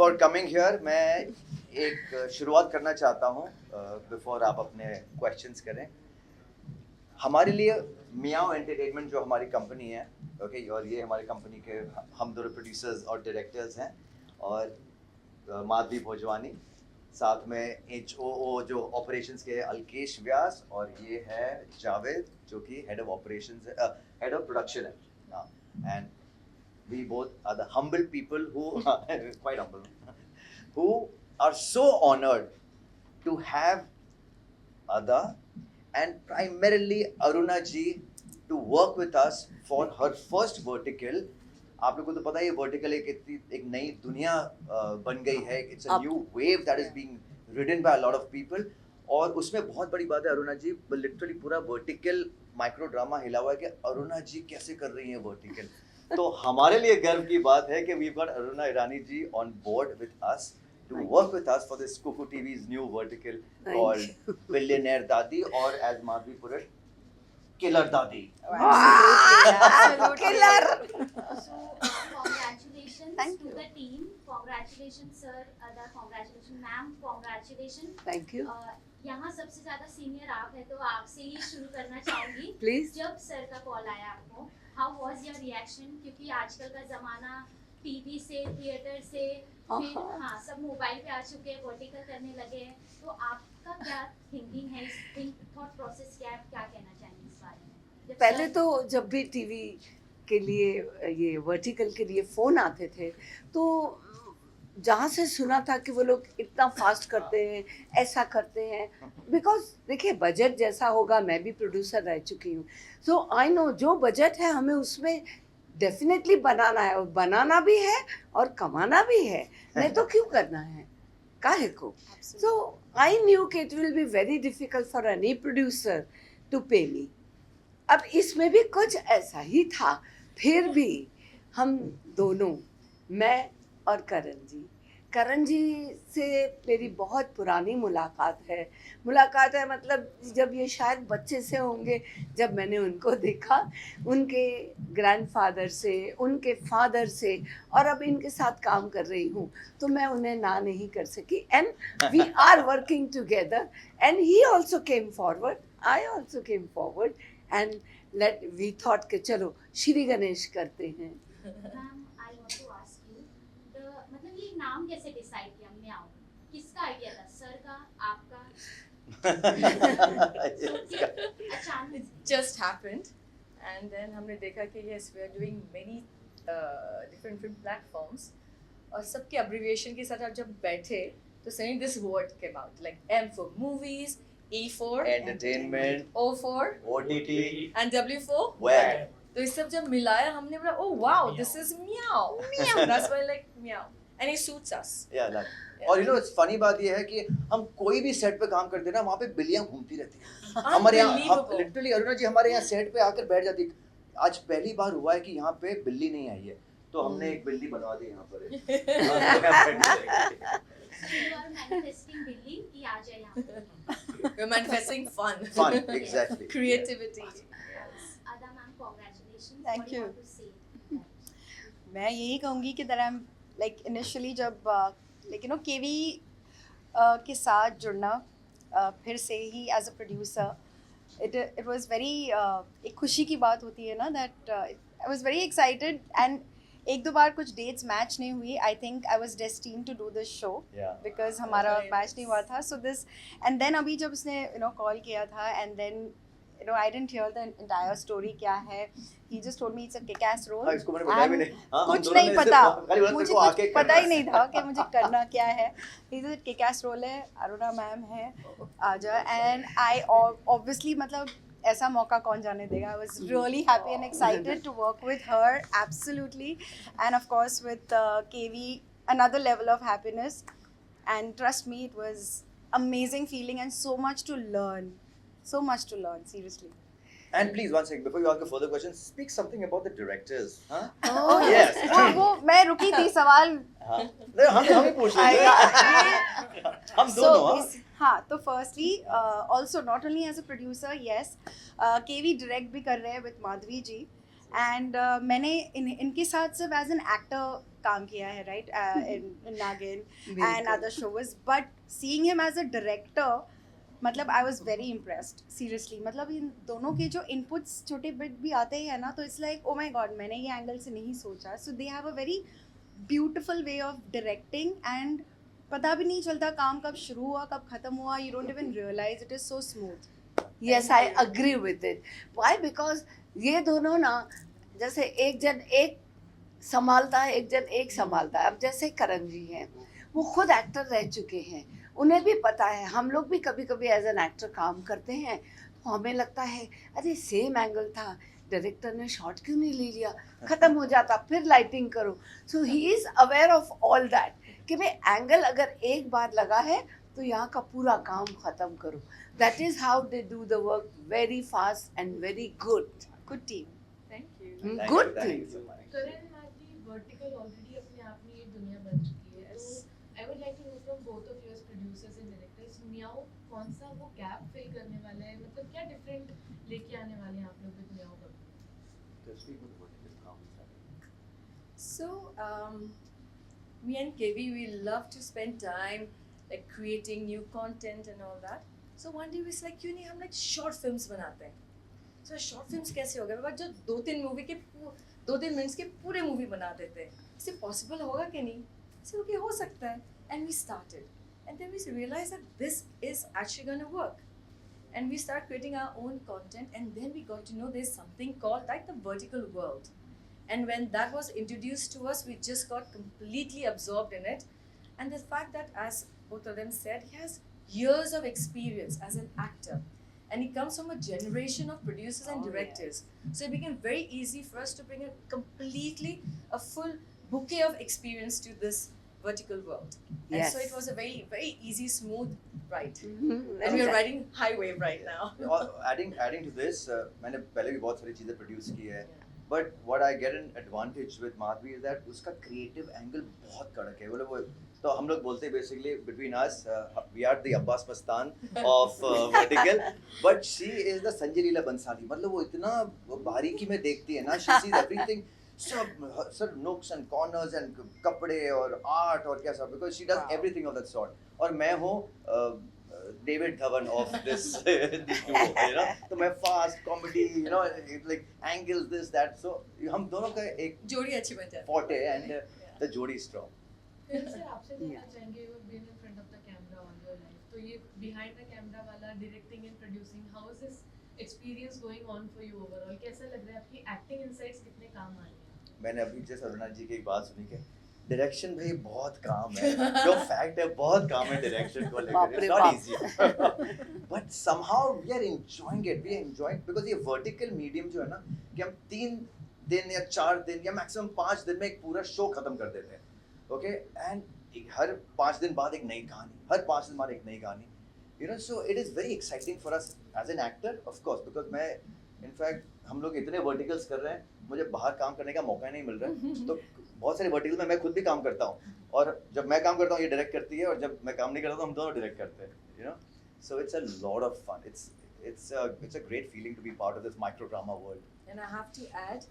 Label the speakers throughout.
Speaker 1: For coming here. मैं एक शुरुआत करना चाहता हूँ बिफोर आप अपने क्वेश्चंस करें। हमारे लिए मियाओ एंटरटेनमेंट जो हमारी कंपनी है, ओके, और ये हमारी कंपनी के हम दोनों प्रोड्यूसर्स और डायरेक्टर्स हैं, और माधवी भोजवानी, साथ में HOO जो ऑपरेशंस के अलकेश व्यास, और ये है जावेद जो कि हेड ऑफ ऑपरेशंस है, हेड ऑफ प्रोडक्शन है। And we both are the humble people who quite humble, who are so honored to have Ada and primarily Aruna ji to work with us for her first vertical. आप लोगों को तो पता है ये vertical एक नई दुनिया बन गई है। It's a new wave that is being ridden by a lot of people, और उसमें बहुत बड़ी बात है अरुणा जी, लिटरली पूरा वर्टिकल माइक्रो ड्रामा हिला हुआ है कि अरुणा जी कैसे कर रही हैं वर्टिकल। तो हमारे लिए गर्व की बात है कि we got Aruna Irani ji on board with us to work with us for this Kuku TV's new vertical called Billionaire Dadi, or as Madhvi put it, Killer Dadi.
Speaker 2: Absolutely.
Speaker 3: Killer.
Speaker 2: So, congratulations to the team. Congratulations, sir. Ada, congratulations, ma'am. Congratulations.
Speaker 3: Thank you.
Speaker 2: यहाँ सबसे ज्यादा senior आप है, तो आपसे ही शुरू करना चाहूंगी।
Speaker 3: Please.
Speaker 2: जब सर का कॉल आया आपको, how was your reaction? क्योंकि आजकल का जमाना टीवी से, थिएटर से, फिर हाँ सब मोबाइल पे आ चुके हैं, वर्टिकल करने लगे हैं, तो आपका क्या थिंकिंग है, इस थॉट प्रोसेस क्या है, क्या कहना चाहेंगे इस बारे में?
Speaker 3: पहले तो जब भी टीवी के लिए ये वर्टिकल के लिए फ़ोन आते थे, तो जहाँ से सुना था कि वो लोग इतना फास्ट करते हैं, ऐसा करते हैं, बिकॉज देखिए बजट जैसा होगा, मैं भी प्रोड्यूसर रह चुकी हूँ, सो आई नो जो बजट है हमें उसमें डेफिनेटली बनाना है, और बनाना भी है और कमाना भी है, नहीं तो क्यों करना है, काहे को। सो आई न्यू कि it will be very difficult for any producer to pay me. अब इसमें भी कुछ ऐसा ही था, फिर भी हम दोनों, मैं और करण जी से मेरी बहुत पुरानी मुलाकात है, मतलब जब ये शायद बच्चे से होंगे जब मैंने उनको देखा, उनके ग्रैंडफादर से, उनके फादर से, और अब इनके साथ काम कर रही हूँ, तो मैं उन्हें ना नहीं कर सकी, and we are working together, and he also came forward, I also came forward, and we thought कि चलो श्री गणेश करते हैं।
Speaker 2: Ma'am, I want to ask you, मतलब ये नाम कैसे डिसाइड किया, म्याओ किसका आइडिया था, सर का, आपका? अचानक
Speaker 4: just happened, and then हमने देखा कि yes we are doing many different platforms, और सबके abbreviation के साथ आप जब बैठे तो suddenly this word came out, like M for movies, E for
Speaker 1: Entertainment,
Speaker 4: O for
Speaker 1: OTT,
Speaker 4: and W for
Speaker 1: web.
Speaker 4: तो ये सब जब मिलाया हमने बोला oh wow this is meow, that's why I like meow and it suits us.
Speaker 1: Yeah, that. और you know funny बात ये है कि हम कोई भी सेट पे काम करते हैं ना, वहाँ पे बिल्लियाँ घूमती रहती हैं हमारे यहाँ। लिटरली अरुणा जी हमारे यहाँ सेट पे आकर बैठ जाती। आज पहली बार हुआ है कि यहाँ पे बिल्ली नहीं आई है, तो हमने एक बिल्ली बनवा दी यहाँ पर।
Speaker 2: you are manifesting बिल्ली कि आ जाए यहाँ पे।
Speaker 4: We're manifesting fun.
Speaker 1: Fun, exactly.
Speaker 4: Creativity.
Speaker 2: Ada ma'am, congratulations.
Speaker 5: Thank
Speaker 2: What do
Speaker 5: you.
Speaker 2: want to say?
Speaker 5: मैं यही कहूँगी कि that I'm like initially जब like you know केवी के साथ जुड़ना फिर से ही as a producer, it was very एक खुशी की बात होती है ना, that I was very excited, and एक दो बार कुछ डेट्स मैच नहीं हुई, I think I was destined to do this show because हमारा मैच नहीं हुआ था, सो दिस एंड देन अभी जब उसने कॉल किया था, and then I didn't hear the entire story क्या है, he just told me it's a kick-ass role,
Speaker 1: इसको मैंने बताया भी नहीं,
Speaker 5: कुछ नहीं पता, मुझे कुछ पता ही नहीं था कि मुझे करना क्या है। he said kick-ass role है, अरुणा मैम है, आजा, and I obviously मतलब ऐसा मौका कौन जाने देगा। I was really happy and excited to work with her, absolutely, and of course with KV, another level of happiness, and trust me, it was amazing feeling and so much to learn, seriously.
Speaker 1: And please, one second, before you ask a further question, speak something about the directors, huh?
Speaker 5: Oh
Speaker 1: yes.
Speaker 5: वो मैं रुकी थी सवाल।
Speaker 1: हाँ, नहीं हम ही पूछ लेंगे। हम दोनों।
Speaker 5: हाँ, तो firstly, also not only as a producer, yes, KV direct भी कर रहे हैं with माधवी जी, एंड मैंने इनके साथ सिर्फ एज एन एक्टर काम किया है, right, in Naagin and other shows, but seeing him as a director, मतलब I was very impressed seriously. मतलब इन दोनों के जो इनपुट्स छोटे बिट भी आते हैं ना, तो it's like oh my God, मैंने ये एंगल से नहीं सोचा. So they have a very beautiful way of directing and पता भी नहीं चलता काम कब शुरू हुआ कब खत्म हुआ. You don't even realise, it is so smooth.
Speaker 3: Yes, I agree with it. Why? Because ये दोनों ना, जैसे एक जन एक संभालता है, एक जन एक संभालता है. अब जैसे करण जी हैं, वो खुद एक्टर रह चुके हैं, उन्हें भी पता है. हम लोग भी कभी कभी एज एन एक्टर काम करते हैं, तो हमें लगता है अरे सेम एंगल था, डायरेक्टर ने शॉट क्यों नहीं ले लिया, खत्म हो जाता, फिर लाइटिंग करो. So he is aware of all that कि भाई एंगल अगर एक बार लगा है तो यहाँ का पूरा काम खत्म करो. That is how they do the work, very fast and very good.
Speaker 5: Good team.
Speaker 4: Thank you.
Speaker 1: Thank
Speaker 3: Good
Speaker 1: you, thank
Speaker 3: thing.
Speaker 1: you so much.
Speaker 6: करण आदि वर्टिकल ऑलरेडी अपने आप में ये दुनिया बन चुकी है. तो I would like to know from both of your producers and directors, Meow कौन सा वो गैप फिल करने वाला है, मतलब क्या डिफरेंट लेके आने वाले हैं आप लोग विद मियाओ पर?
Speaker 1: Just speak with vertical calm.
Speaker 4: So, me and KV, we love to spend time like creating new content and all that. So one day we was like, क्यों नहीं हम like short films बनाते हैं. So short films कैसे हो गए? But जो 2-3 minutes के पूरे मूवी बना देते हैं. इससे पॉसिबल होगा कि नहीं? So okay, हो सकता है. And we started. And then we realized that this is actually going to work. And we start creating our own content, and then we got to know there's something called like the vertical world. And when that was introduced to us, we just got completely absorbed in it. And the fact that, as both of them said, he has years of experience as an actor. And he comes from a generation of producers and directors. So it became very easy for us to bring a full bouquet of experience to this vertical world. And so it was a very, very easy, smooth ride. And we are riding high wave right now.
Speaker 1: Adding to this, मैंने पहले भी बहुत सारी चीजें produce की है. But what I get an advantage with Madhvi is that उसका creative angle बहुत कड़क है. वो तो हम लोग बोलते हैं basically between us, we are the Abbas Mastan of vertical, but she is the Sanjay Leela Bansali. मतलब वो इतना बारीकी में देखती है ना, she sees everything, सब nooks and corners and कपड़े और art और क्या सब, because she does everything of that sort. और मैं हूँ David Dhawan of this duo, you know. तो मैं fast comedy, you know, like angles this that, so हम दोनों का एक
Speaker 4: जोड़ी अच्छी बन जाती है.
Speaker 1: forte and the जोड़ी is strong.
Speaker 6: फिर सर आपसे जानना चाहेंगे, you have been in front of the camera all your life, तो ये बिहाइंड द कैमरा वाला directing and producing, how is this experience going on for you overall? कैसा लग रहा है, आपकी एक्टिंग इनसाइट्स कितने काम आ रहे हैं?
Speaker 1: मैंने अभी जैसे अरुणा जी की एक बात सुनी कि डायरेक्शन भाई बहुत काम है, जो फैक्ट है बहुत काम है डायरेक्शन को लेकर, it's not easy, but somehow we are enjoying it, we enjoy because ये वर्टिकल मीडियम जो है ना, कि हम 3 दिन या 4 दिन या मैक्सिमम 5 दिन में एक पूरा शो खत्म कर देते हैं. ओके, एंड हर 5 दिन बाद एक नई कहानी, हर 5 दिन बाद एक नई कहानी, you know. So it is very exciting for us as an actor, of course, because मैं इनफैक्ट हम लोग इतने वर्टिकल्स कर रहे हैं, मुझे बाहर काम करने का मौका नहीं मिल रहा है. तो बहुत सारे वर्टिकल में मैं खुद भी काम करता हूँ, और जब मैं काम करता हूँ ये डायरेक्ट करती है, और जब मैं काम नहीं करता तो हम दोनों डायरेक्ट करते हैं, you know. So it's a lot of fun, it's a great feeling to be part of this micro drama world.
Speaker 4: And I have to add,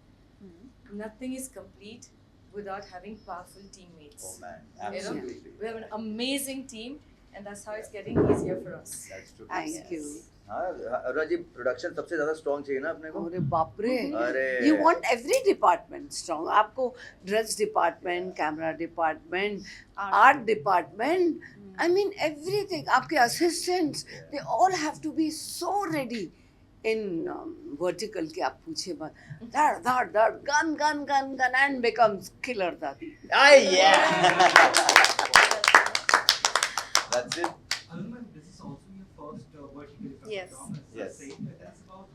Speaker 4: nothing is complete without having powerful teammates.
Speaker 1: Oh man,
Speaker 4: You know,
Speaker 1: absolutely.
Speaker 4: we have an amazing team, and that's how it's getting easier for us.
Speaker 1: That's true.
Speaker 3: Thank you.
Speaker 1: हाँ, अरुणा जी, production सबसे ज्यादा strong चाहिए ना अपने को.
Speaker 3: अरे बाप रे,
Speaker 1: अरे
Speaker 3: you want every department strong. आपको dress department, camera department, art department, I mean everything. आपके assistants, they all have to be so ready in vertical कि आप पूछे मत. That gun and becomes killer that.
Speaker 1: Ah, yeah. That's it.
Speaker 7: Anuman, this is also your first vertical if I'm
Speaker 5: Yes.
Speaker 7: not wrong. It's the
Speaker 1: Yes.
Speaker 7: same. That's about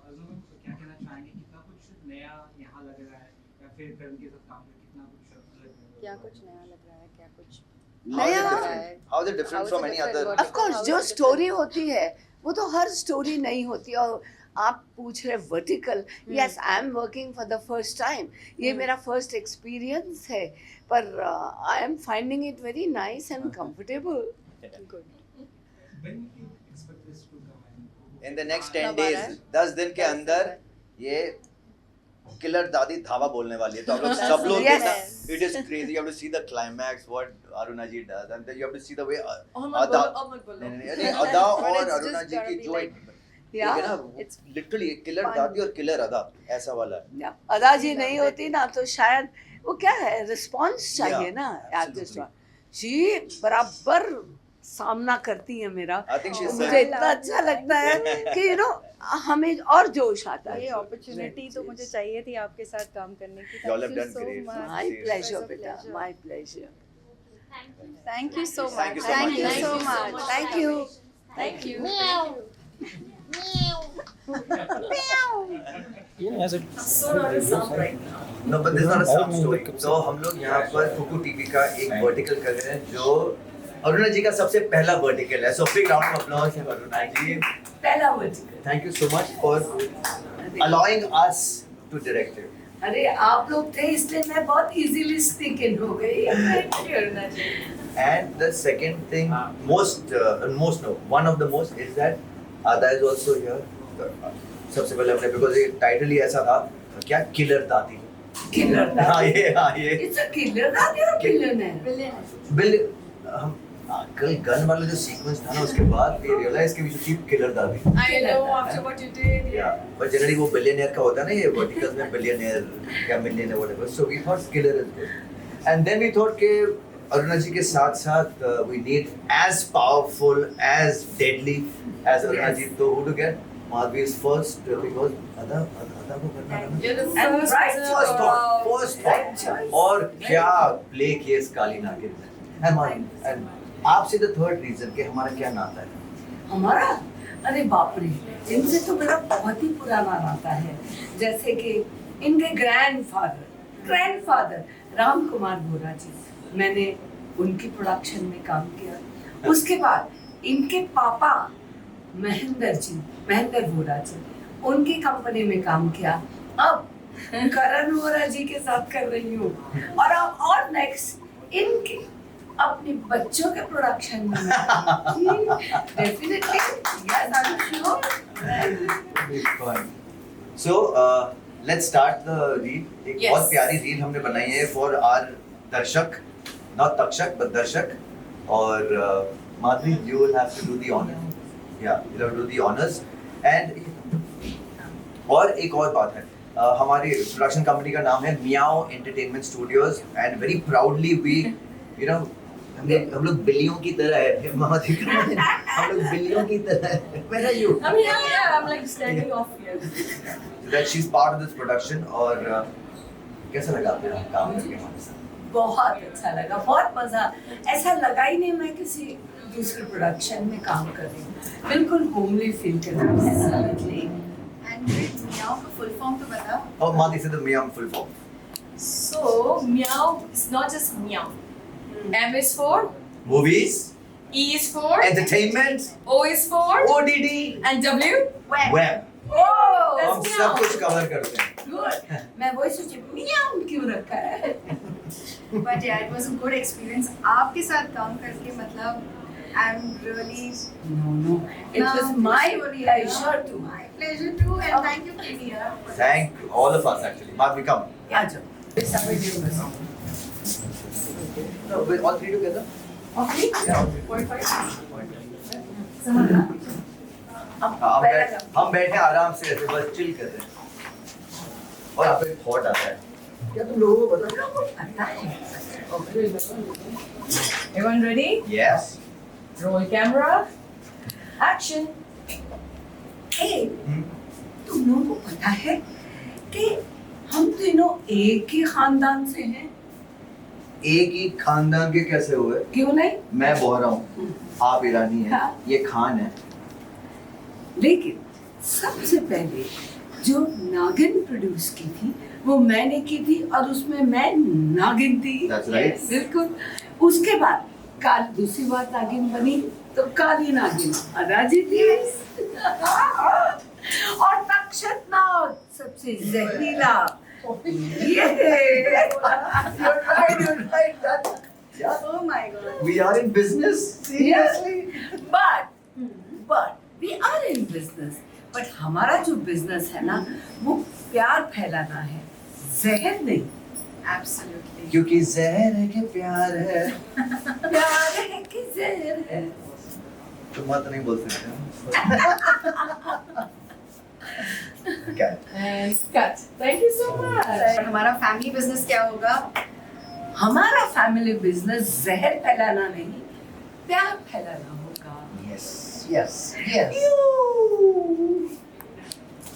Speaker 7: Anuman, क्या कहना चाहेंगे, कितना कुछ नया यहाँ लग रहा है, या फिर फिल्म के साथ काम करके कितना कुछ अलग लग रहा है?
Speaker 5: क्या कुछ नया लग रहा है, क्या कुछ
Speaker 1: How is it
Speaker 3: नया?
Speaker 1: different? How is it different from any other?
Speaker 3: Of course, जो स्टोरी होती है वो तो हर स्टोरी नहीं होती. और आप पूछ रहे vertical, yes I am working for the first time, ये मेरा फर्स्ट एक्सपीरियंस है, पर I am finding it very nice and comfortable.
Speaker 7: When you expect this to come in?
Speaker 1: In the next 10
Speaker 5: कब आ रहा
Speaker 1: days,
Speaker 5: है?
Speaker 1: 10 दिन के अंदर ये किलर दादी धावा बोलने वाली है, तो आप लोग सब लोग
Speaker 3: Yes.
Speaker 1: देखना. It is crazy. You have to see the climax, what Aruna ji does, and then you have to see the way
Speaker 4: और मत
Speaker 1: Ada.
Speaker 4: बोलो, और मत बोलो.
Speaker 1: नहीं, नहीं, नहीं, अदा
Speaker 5: But
Speaker 1: और
Speaker 5: it's
Speaker 1: अरुणा
Speaker 5: just
Speaker 1: जी की
Speaker 5: gotta be
Speaker 1: जो
Speaker 5: like-
Speaker 1: एक है ना,
Speaker 5: It's
Speaker 1: लिटरली किलर
Speaker 5: fun.
Speaker 1: दादी और किलर अदा ऐसा वाला है.
Speaker 3: या अदा जी नहीं होती ना तो शायद वो क्या है रिस्पॉन्स चाहिए
Speaker 1: Yeah,
Speaker 3: ना
Speaker 1: absolutely.
Speaker 3: जी बराबर सामना करती है मेरा.
Speaker 1: I think she's
Speaker 3: मुझे
Speaker 1: said,
Speaker 3: इतना अच्छा लगता है कि हमें और जोश आता
Speaker 5: ये
Speaker 3: है.
Speaker 5: अपॉर्चुनिटी तो मुझे चाहिए थी आपके साथ काम करने की.
Speaker 1: You all have
Speaker 5: Thank you
Speaker 1: done
Speaker 5: so
Speaker 1: great.
Speaker 5: much.
Speaker 3: My
Speaker 1: It
Speaker 3: pleasure
Speaker 5: was a
Speaker 3: बेटा,
Speaker 5: pleasure.
Speaker 3: My pleasure.
Speaker 2: Thank you.
Speaker 5: Thank you so
Speaker 1: Thank
Speaker 5: much.
Speaker 1: you so
Speaker 5: Thank
Speaker 1: much.
Speaker 5: you
Speaker 4: Thank
Speaker 5: so
Speaker 4: you so
Speaker 5: much.
Speaker 4: much.
Speaker 5: Thank you.
Speaker 4: Thank you. So not a sound right now.
Speaker 1: no, but this is not a sub story. तो हम लोग यहाँ पर Kuku TV का एक vertical कर रहे हैं जो अरुणा जी का सबसे पहला वर्टिकल है. So big round of applause for Aruna जी.
Speaker 3: पहला vertical.
Speaker 1: Thank you so much for allowing us to direct it.
Speaker 3: अरे आप लोग थे इसलिए मैं बहुत इजीली स्टिक इन हो गई.
Speaker 1: And the second thing, one of the most is that Ada is also here. सबसे पहले हमने because ये टाइटल ही ऐसा था क्या किलर दादी.
Speaker 3: किलर
Speaker 1: हाँ ये
Speaker 3: इट्स अ किलर दादी और बिलियनर.
Speaker 1: बिल हम कल गन वाला जो सीक्वेंस था ना उसके बाद we realized कि we should keep किलर दादी.
Speaker 4: I know after what you did.
Speaker 1: Yeah, but generally वो बिलियनियर का होता है ना, ये वर्टिकल्स में बिलियनियर या millionaire whatever. So we thought killer is good. And then we thought कि अरुणा जी के साथ साथ we need as powerful, as deadly as Aruna जी. तो who to get? Madhvi is first because Ada को करना है.
Speaker 4: You're the
Speaker 3: And
Speaker 4: first
Speaker 3: right
Speaker 4: person
Speaker 1: First thought,
Speaker 4: of
Speaker 1: first thought. और क्या play किए इस काली नागिन ने. And आपसे the third reason कि हमारा क्या नाता है.
Speaker 3: हमारा अरे बाप रे इनसे तो मेरा बहुत ही पुराना नाता है. जैसे कि इनके ग्रैंडफादर राम कुमार बोरा जी, मैंने उनकी प्रोडक्शन में काम किया. उसके बाद इनके पापा महेंद्र बोरा जी, उनकी कंपनी में काम किया. अब करण बोरा जी के साथ कर रही हूँ. और नेक्स्ट इनके अपने बच्चों के प्रोडक्शन में definitely yes I am sure.
Speaker 1: Big fun. So let's start the reel. एक
Speaker 4: Yes.
Speaker 1: बहुत प्यारी रील हमने बनाई है for our दर्शक, not तक्षक but दर्शक. और Madhavi, you will have to do the honor. Yeah, you'll have to do the honors. And और एक और बात है, हमारी प्रोडक्शन कंपनी का नाम है Meow entertainment studios and very proudly we हम लोग बिल्लियों की तरह है. मामा दिख रहा है, हम लोग बिल्लियों की तरह है. Where are you?
Speaker 4: I mean, yeah, I'm like standing off here.
Speaker 1: That she's part of this production. और कैसा लगा आपको काम करके हमारे साथ?
Speaker 3: बहुत अच्छा लगा, बहुत मजा. ऐसा लगा ही नहीं मैं किसी दूसरे प्रोडक्शन में काम कर रही हूँ. बिल्कुल होमली फील कर रही हूँ.
Speaker 5: And मियाओ का full form तो बता.
Speaker 1: और मादी से तो Miao full form.
Speaker 4: So, meow is not just meow. M is for,
Speaker 1: Movies,
Speaker 4: E is for,
Speaker 1: entertainment,
Speaker 4: O is for,
Speaker 1: OTT,
Speaker 4: and W?
Speaker 1: web.
Speaker 3: Oh,
Speaker 1: हम सब कुछ कवर करते हैं.
Speaker 3: good. मैं वही सोची मियाओ क्यों रखा है.
Speaker 5: But yeah, it was a good experience. आपके साथ काम करके मतलब I'm really
Speaker 3: No, it was my pleasure to.
Speaker 5: my pleasure too, and thank you, Kenia.
Speaker 1: Thank all of us actually. Madhvi, come.
Speaker 3: आ जाओ.
Speaker 1: No, we're all three together.
Speaker 3: Okay.
Speaker 1: Yeah, all three.
Speaker 3: 0.5.
Speaker 1: हम बैठे आराम से ऐसे बस chill कर रहे हैं. और आप एक थॉट आता है. क्या तुम लोगों को पता है?
Speaker 4: Everyone ready?
Speaker 1: Yes.
Speaker 4: Roll camera. Action.
Speaker 3: Hey, तुम लोगों को पता है कि हम तीनों एक ही खानदान से हैं?
Speaker 1: एक ही खानदान के कैसे हुए?
Speaker 3: क्यों नहीं?
Speaker 1: मैं बोहरा हूँ, आप ईरानी हैं,
Speaker 3: हाँ.
Speaker 1: ये खान है.
Speaker 3: लेकिन सबसे पहले जो नागिन प्रोड्यूस की थी वो मैंने की थी और उसमें मैं नागिन थी.
Speaker 1: That's right.
Speaker 3: बिल्कुल. उसके बाद दूसरी बार नागिन बनी तो काली नागिन अराजी थी. और तक्षक नाग सबसे जहरीला.
Speaker 1: You're right.
Speaker 5: Oh my God.
Speaker 1: We are in business. Seriously.
Speaker 3: But we are in business. But हमारा जो बिजनेस है ना वो प्यार फैलाना है, जहर नहीं।
Speaker 5: एब्सोल्युटली।
Speaker 1: क्योंकि जहर है कि प्यार है।
Speaker 3: प्यार है कि जहर है।
Speaker 1: तुम बात नहीं बोल सकते क्या
Speaker 4: And cut. Thank you so much.
Speaker 5: और हमारा फैमिली बिजनेस क्या होगा?
Speaker 3: हमारा फैमिली बिजनेस जहर फैलाना नहीं, प्यार फैलाना होगा।
Speaker 1: Yes yes yes
Speaker 3: You